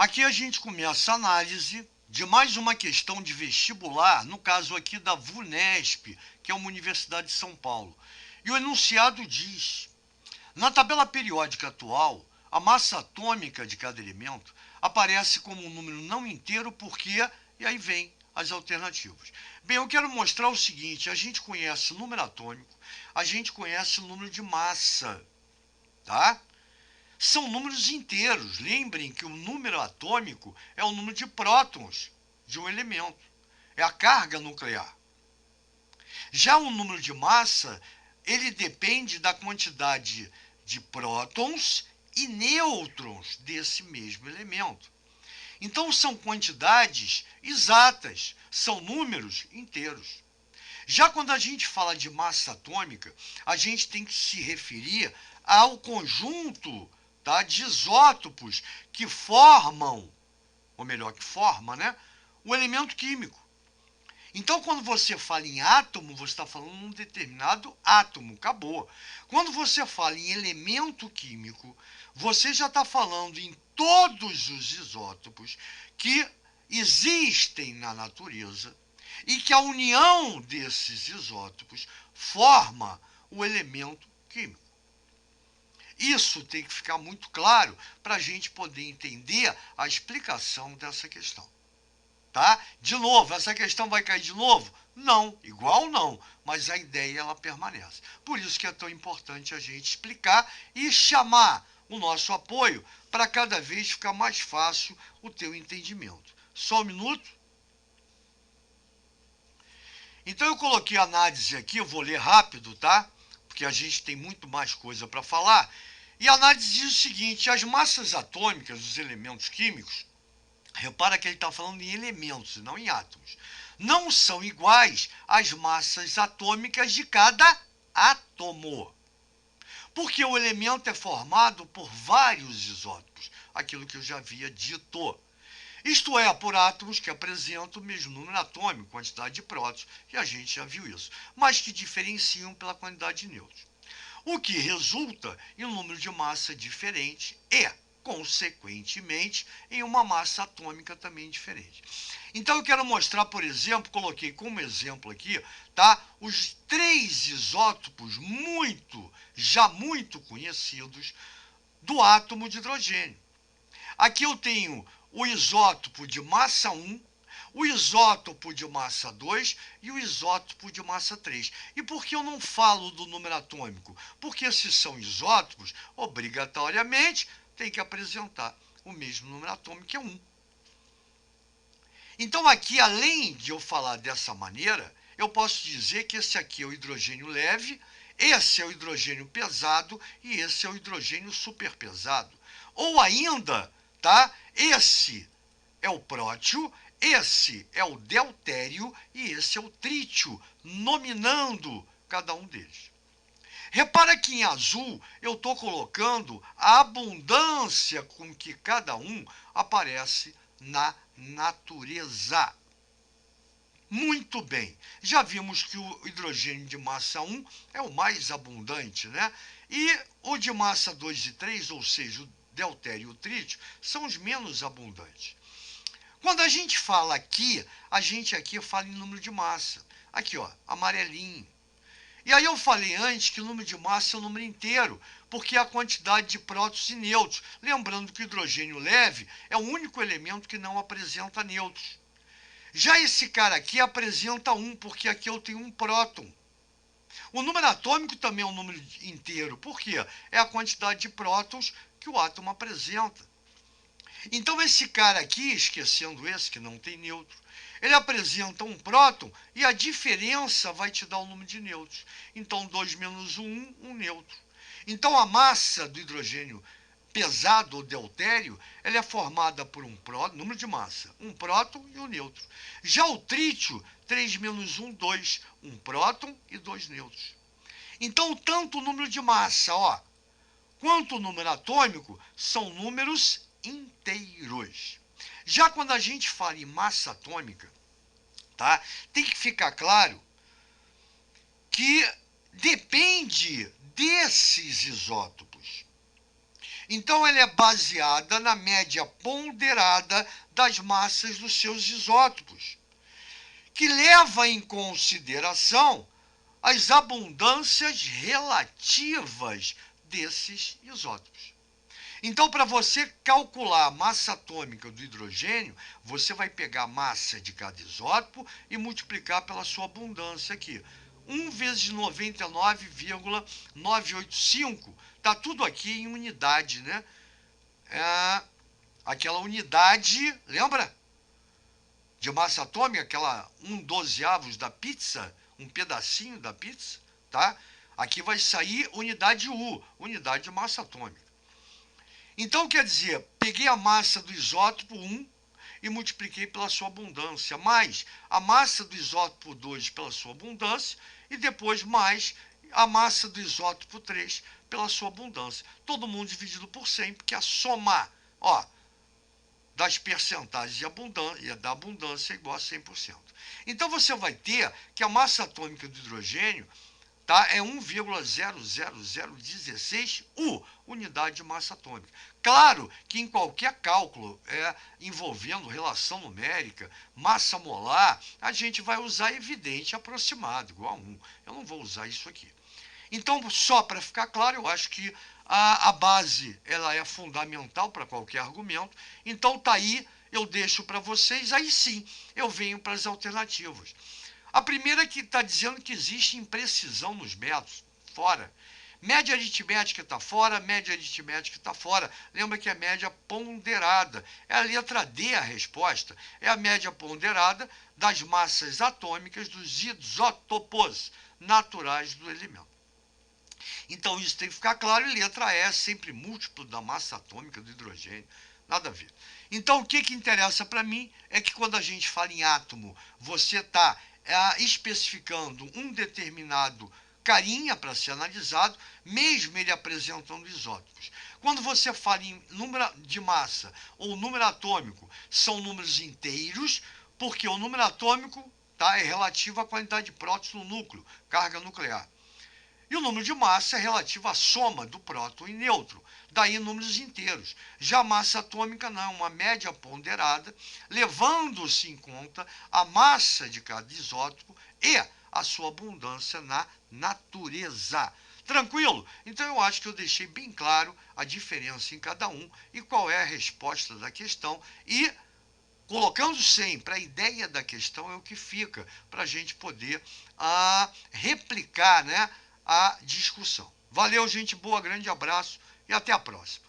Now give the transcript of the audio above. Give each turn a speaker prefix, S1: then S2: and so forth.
S1: Aqui a gente começa a análise de mais uma questão de vestibular, no caso aqui da VUNESP, que é uma universidade de São Paulo. E o enunciado diz: na tabela periódica atual, a massa atômica de cada elemento aparece como um número não inteiro porque, e aí vem as alternativas. Bem, eu quero mostrar o seguinte: a gente conhece o número atômico, a gente conhece o número de massa, tá? São números inteiros. Lembrem que o número atômico é o número de prótons de um elemento, é a carga nuclear. Já o número de massa, ele depende da quantidade de prótons e nêutrons desse mesmo elemento. Então, são quantidades exatas, são números inteiros. Já quando a gente fala de massa atômica, a gente tem que se referir ao conjunto, tá, de isótopos que formam, ou melhor, que forma, né, o elemento químico. Então, quando você fala em átomo, você está falando em um determinado átomo, acabou. Quando você fala em elemento químico, você já está falando em todos os isótopos que existem na natureza e que a união desses isótopos forma o elemento químico. Isso tem que ficar muito claro para a gente poder entender a explicação dessa questão. Tá? De novo, essa questão vai cair de novo? Não, igual não, mas a ideia ela permanece. Por isso que é tão importante a gente explicar e chamar o nosso apoio para cada vez ficar mais fácil o teu entendimento. Só um minuto. Então eu coloquei a análise aqui, eu vou ler rápido, tá? Porque a gente tem muito mais coisa para falar. E a análise diz o seguinte: as massas atômicas dos elementos químicos, repara que ele está falando em elementos e não em átomos, não são iguais às massas atômicas de cada átomo. Porque o elemento é formado por vários isótopos, aquilo que eu já havia dito. Isto é, por átomos que apresentam o mesmo número atômico, quantidade de prótons, e a gente já viu isso, mas que diferenciam pela quantidade de nêutrons. O que resulta em um número de massa diferente e, consequentemente, em uma massa atômica também diferente. Então eu quero mostrar, por exemplo, coloquei como exemplo aqui, tá, os três isótopos já muito conhecidos do átomo de hidrogênio. Aqui eu tenho o isótopo de massa 1, o isótopo de massa 2 e o isótopo de massa 3. E por que eu não falo do número atômico? Porque se são isótopos, obrigatoriamente tem que apresentar o mesmo número atômico, que é 1. Então aqui, além de eu falar dessa maneira, eu posso dizer que esse aqui é o hidrogênio leve, esse é o hidrogênio pesado e esse é o hidrogênio superpesado. Ou ainda, tá? Esse é o prótio, esse é o deutério e esse é o trítio, nominando cada um deles. Repara que em azul eu estou colocando a abundância com que cada um aparece na natureza. Muito bem, já vimos que o hidrogênio de massa 1 é o mais abundante, né? E o de massa 2 e 3, ou seja, o deutério e o trítio, são os menos abundantes. Quando a gente fala aqui, a gente aqui fala em número de massa. Aqui, ó, amarelinho. E aí eu falei antes que o número de massa é o número inteiro, porque é a quantidade de prótons e nêutrons. Lembrando que o hidrogênio leve é o único elemento que não apresenta nêutrons. Já esse cara aqui apresenta 1, porque aqui eu tenho um próton. O número atômico também é um número inteiro, por quê? É a quantidade de prótons que o átomo apresenta. Então esse cara aqui, esquecendo esse que não tem nêutron, ele apresenta um próton e a diferença vai te dar o número de nêutrons. Então 2 menos 1, 1 nêutron. Então a massa do hidrogênio pesado ou deutério, ela é formada por um próton, número de massa, um próton e um nêutron. Já o trítio, 3 menos 1, 2, um próton e 2 nêutrons. Então tanto o número de massa, ó, quanto o número atômico são números inteiros. Já quando a gente fala em massa atômica, tá, tem que ficar claro que depende desses isótopos. Então, ela é baseada na média ponderada das massas dos seus isótopos, que leva em consideração as abundâncias relativas desses isótopos. Então, para você calcular a massa atômica do hidrogênio, você vai pegar a massa de cada isótopo e multiplicar pela sua abundância aqui. 1 vezes 99,985. Está tudo aqui em unidade, né? Aquela unidade, lembra? De massa atômica, aquela 1/12 da pizza, um pedacinho da pizza, tá? Aqui vai sair unidade U, unidade de massa atômica. Então, quer dizer, peguei a massa do isótopo 1 e multipliquei pela sua abundância, mais a massa do isótopo 2 pela sua abundância e depois mais a massa do isótopo 3 pela sua abundância. Todo mundo dividido por 100, porque a soma, ó, das percentagens da abundância é igual a 100%. Então, você vai ter que a massa atômica do hidrogênio, tá, é 1,00016 U, unidade de massa atômica. Claro que em qualquer cálculo envolvendo relação numérica, massa molar, a gente vai usar evidente aproximado, igual a 1. Eu não vou usar isso aqui. Então, só para ficar claro, eu acho que a base ela é fundamental para qualquer argumento. Então, tá aí, eu deixo para vocês, aí sim eu venho para as alternativas. A primeira que está dizendo que existe imprecisão nos métodos, fora. Média aritmética está fora, média aritmética está fora. Lembra que é média ponderada. É a letra D a resposta. É a média ponderada das massas atômicas dos isótopos naturais do elemento. Então, isso tem que ficar claro, e letra E é sempre múltiplo da massa atômica do hidrogênio. Nada a ver. Então, o que interessa para mim é que quando a gente fala em átomo, você está especificando um determinado carinha para ser analisado, mesmo ele apresentando isótopos. Quando você fala em número de massa ou número atômico, são números inteiros, porque o número atômico, tá, é relativo à quantidade de prótons no núcleo, carga nuclear. E o número de massa é relativo à soma do próton e nêutron, daí números inteiros. Já a massa atômica não, é uma média ponderada, levando-se em conta a massa de cada isótopo e a sua abundância na natureza. Tranquilo? Então eu acho que eu deixei bem claro a diferença em cada um e qual é a resposta da questão, e colocando sempre a ideia da questão é o que fica para a gente poder replicar, né, a discussão. Valeu, gente boa, grande abraço e até a próxima.